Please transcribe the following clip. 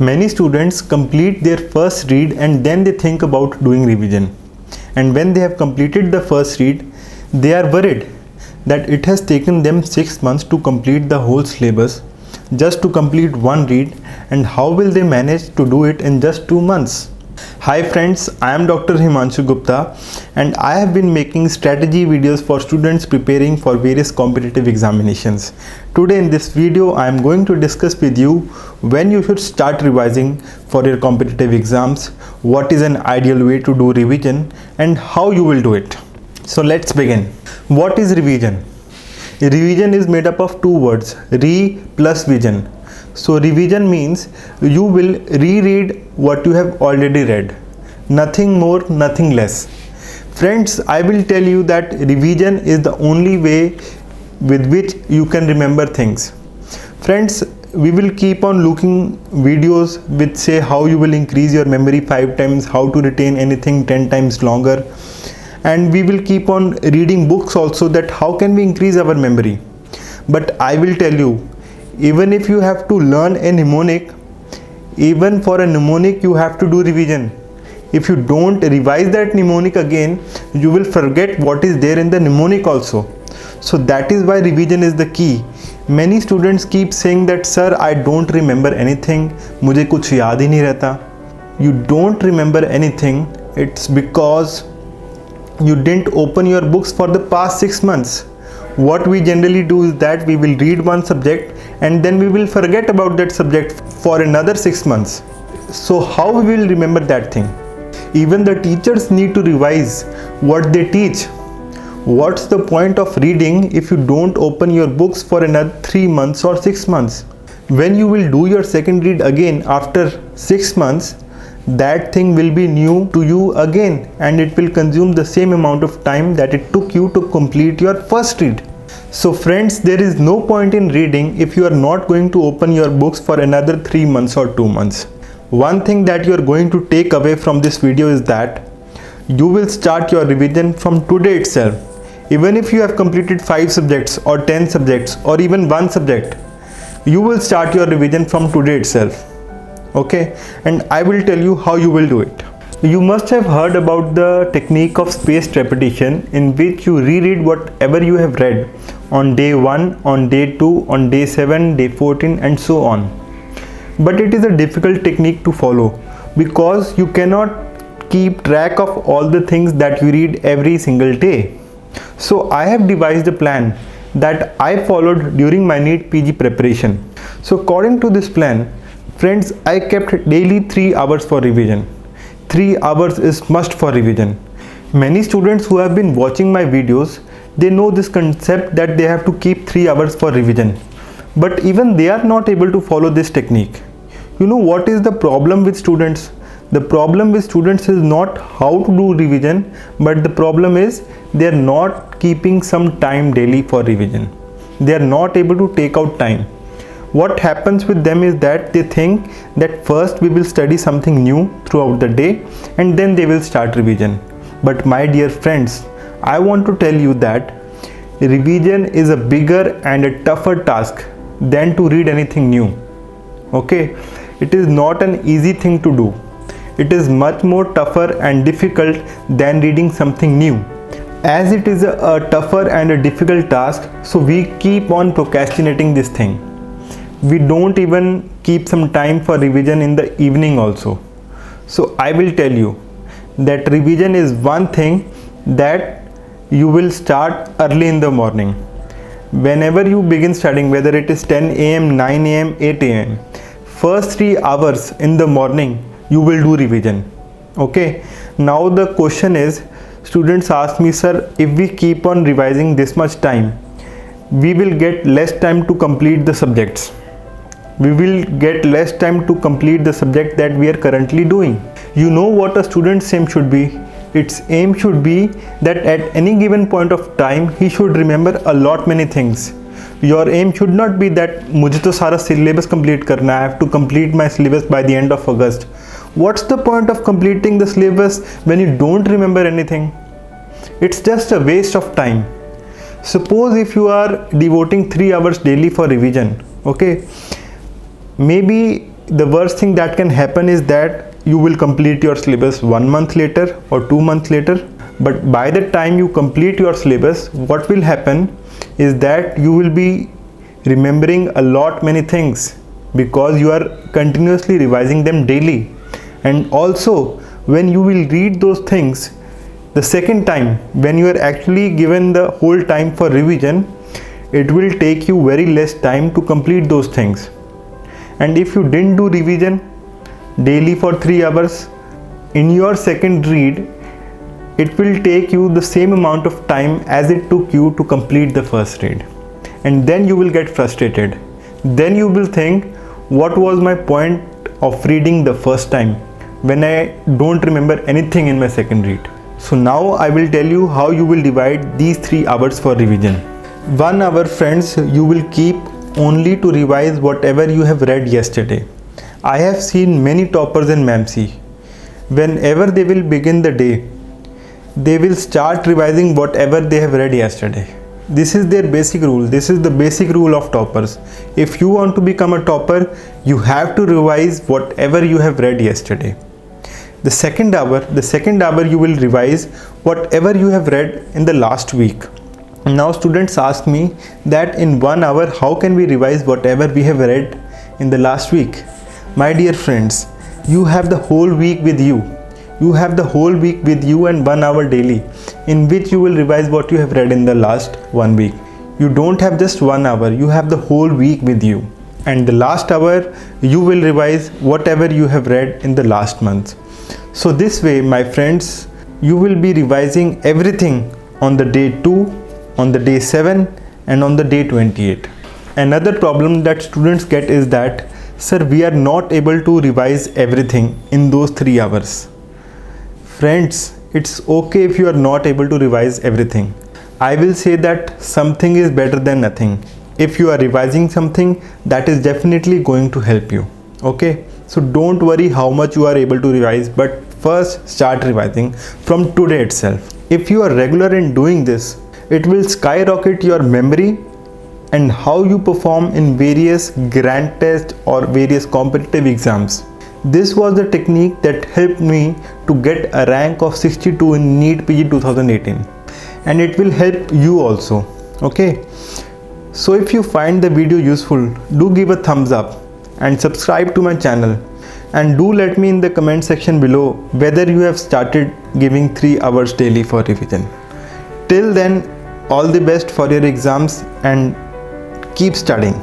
Many students complete their first read and then they think about doing revision. And when they have completed the first read, they are worried that it has taken them 6 months to complete the whole syllabus just to complete one read, and how will they manage to do it in just 2 months? Hi friends, I am Dr. Himanshu Gupta and I have been making strategy videos for students preparing for various competitive examinations. Today in this video I am going to discuss with you when you should start revising for your competitive exams, what is an ideal way to do revision and how you will do it. So let's begin. What is revision? Revision is made up of two words, re plus vision. So revision means you will reread what you have already read. Nothing more, nothing less. Friends, I will tell you that revision is the only way with which you can remember things. Friends, we will keep on looking videos which say how you will increase your memory 5 times, how to retain anything 10 times longer. And we will keep on reading books also that how can we increase our memory. But I will tell you, even if you have to learn a mnemonic, even for a mnemonic you have to do revision. If you don't revise that mnemonic again, you will forget what is there in the mnemonic also. So that is why revision is the key. Many students keep saying that, sir, I don't remember anything, मुझे कुछ याद ही नहीं रहता. You don't remember anything, it's because you didn't open your books for the past 6 months. What we generally do is that we will read one subject and then we will forget about that subject for another 6 months. So how we will remember that thing? Even the teachers need to revise what they teach. What's the point of reading if you don't open your books for another 3 months or 6 months? When you will do your second read again after 6 months, that thing will be new to you again and it will consume the same amount of time that it took you to complete your first read. So friends, there is no point in reading if you are not going to open your books for another 3 months or 2 months. One thing that you are going to take away from this video is that you will start your revision from today itself. Even if you have completed 5 subjects or 10 subjects or even 1 subject, you will start your revision from today itself. Okay, and I will tell you how you will do it. You must have heard about the technique of spaced repetition, in which you reread whatever you have read on day 1, on day 2, on day 7, day 14 and so on. But it is a difficult technique to follow because you cannot keep track of all the things that you read every single day. So I have devised a plan that I followed during my NEET PG preparation. So according to this plan, friends, I kept daily 3 hours for revision. 3 hours is must for revision. Many students who have been watching my videos, they know this concept that they have to keep 3 hours for revision. But even they are not able to follow this technique. You know what is the problem with students? The problem with students is not how to do revision, but the problem is they are not keeping some time daily for revision. They are not able to take out time. What happens with them is that they think that first we will study something new throughout the day and then they will start revision. But my dear friends, I want to tell you that revision is a bigger and a tougher task than to read anything new. Okay, it is not an easy thing to do. It is much more tougher and difficult than reading something new. As it is a tougher and a difficult task, so we keep on procrastinating this thing. We don't even keep some time for revision in the evening also. So I will tell you that revision is one thing that you will start early in the morning. Whenever you begin studying, whether it is 10 AM, 9 AM, 8 AM, first 3 hours in the morning you will do revision. Okay, now the question is, students ask me, sir, if we keep on revising this much time, we will get less time to complete the subjects. We will get less time to complete the subject that we are currently doing. You know what a student's aim should be? Its aim should be that at any given point of time, he should remember a lot many things. Your aim should not be that मुझे तो सारा syllabus complete करना है, I have to complete my syllabus by the end of August. What's the point of completing the syllabus when you don't remember anything? It's just a waste of time. Suppose if you are devoting 3 hours daily for revision, okay, maybe the worst thing that can happen is that you will complete your syllabus 1 month later or 2 months later. But by the time you complete your syllabus, what will happen is that you will be remembering a lot many things because you are continuously revising them daily. And also when you will read those things the second time, when you are actually given the whole time for revision, it will take you very less time to complete those things. And if you didn't do revision daily for 3 hours, in your second read it will take you the same amount of time as it took you to complete the first read. And then you will get frustrated. Then you will think, what was my point of reading the first time when I don't remember anything in my second read? So now I will tell you how you will divide these 3 hours for revision. 1 hour, friends, you will keep only to revise whatever you have read yesterday. I have seen many toppers in MAMC. Whenever they will begin the day, they will start revising whatever they have read yesterday. This is their basic rule. This is the basic rule of toppers. If you want to become a topper, you have to revise whatever you have read yesterday. The second hour you will revise whatever you have read in the last week. Now students ask me that in 1 hour how can we revise whatever we have read in the last week? My dear friends, you have the whole week with you. You have the whole week with you and 1 hour daily in which you will revise what you have read in the last 1 week. You don't have just 1 hour, you have the whole week with you. And the last hour you will revise whatever you have read in the last month. So this way, my friends, you will be revising everything on the day 2, on the day 7 and on the day 28. Another problem that students get is that, sir, we are not able to revise everything in those 3 hours. Friends, it's okay if you are not able to revise everything. I will say that something is better than nothing. If you are revising something, that is definitely going to help you. Okay, so don't worry how much you are able to revise, but first start revising from today itself. If you are regular in doing this, it will skyrocket your memory and how you perform in various grand tests or various competitive exams. This was the technique that helped me to get a rank of 62 in NEET PG 2018, and it will help you also. Okay, so if you find the video useful, do give a thumbs up and subscribe to my channel, and do let me in the comment section below whether you have started giving 3 hours daily for revision. Till then, all the best for your exams and keep studying.